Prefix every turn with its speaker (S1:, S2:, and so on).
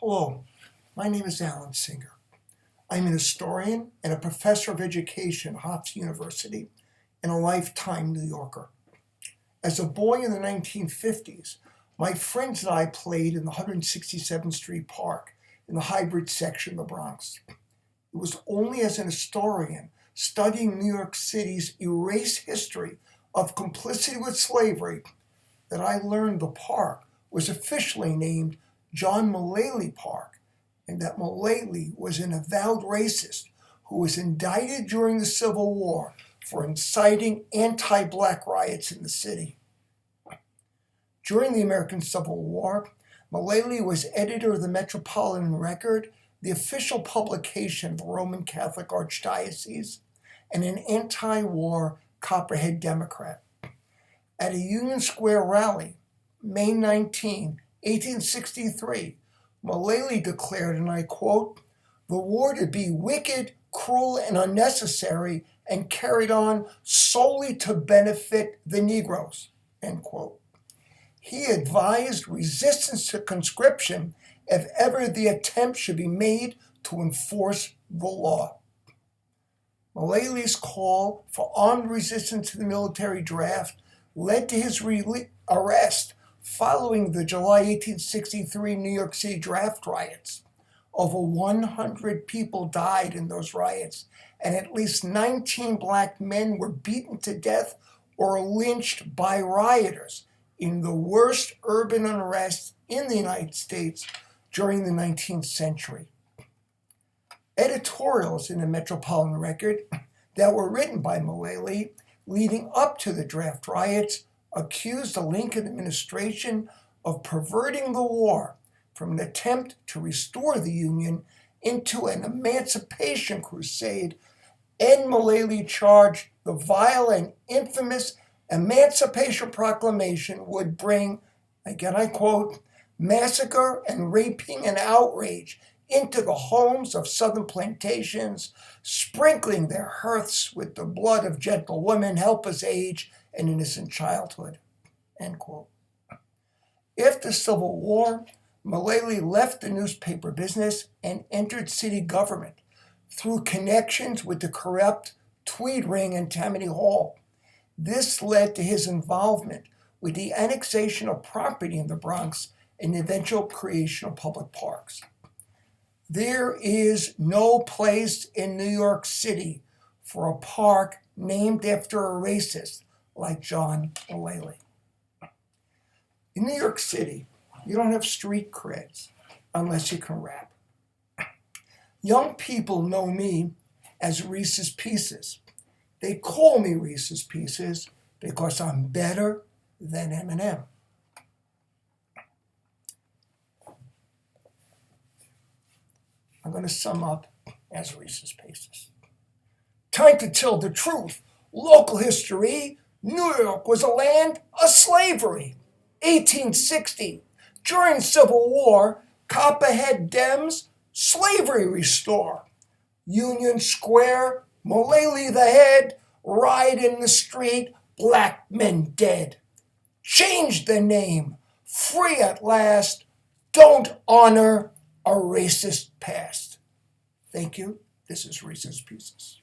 S1: Hello, my name is Alan Singer. I'm an historian and a professor of education at Hofstra University and a lifetime New Yorker. As a boy in the 1950s, my friends and I played in the 167th Street Park in the hybrid section of the Bronx. It was only as an historian studying New York City's erased history of complicity with slavery that I learned the park was officially named John Mullaly Park, and that Mullaly was an avowed racist who was indicted during the Civil War for inciting anti-black riots in the city. During the American Civil War, Mullaly was editor of the Metropolitan Record, the official publication of the Roman Catholic Archdiocese, and an anti-war Copperhead Democrat. At a Union Square rally, May 19, 1863, Mullaly declared, and I quote, "The war to be wicked, cruel, and unnecessary, and carried on solely to benefit the Negroes," end quote. He advised resistance to conscription if ever the attempt should be made to enforce the law. Mullaly's call for armed resistance to the military draft led to his arrest following the July 1863 New York City draft riots. Over 100 people died in those riots, and at least 19 black men were beaten to death or lynched by rioters in the worst urban unrest in the United States during the 19th century. Editorials in the Metropolitan Record that were written by Mullaly leading up to the draft riots accused the Lincoln administration of perverting the war from an attempt to restore the Union into an emancipation crusade, and Mullaly charged the vile and infamous Emancipation Proclamation would bring, again I quote, "massacre and raping and outrage into the homes of Southern plantations, sprinkling their hearths with the blood of gentle women, helpless age, and innocent childhood," end quote. After the Civil War, Mullaly left the newspaper business and entered city government through connections with the corrupt Tweed Ring and Tammany Hall. This led to his involvement with the annexation of property in the Bronx and the eventual creation of public parks. There is no place in New York City for a park named after a racist like John Mullaly. In New York City, you don't have street creds unless you can rap. Young people know me as Reese's Pieces. They call me Reese's Pieces because I'm better than Eminem. I'm going to sum up as Reese's Pieces. Time to tell the truth. Local history. New York was a land of slavery. 1860. During Civil War, Copperhead Dems, slavery restore. Union Square, Mullaly the head, riot in the street, black men dead. Change the name, free at last, don't honor a racist past. Thank you. This is Reese's Pieces.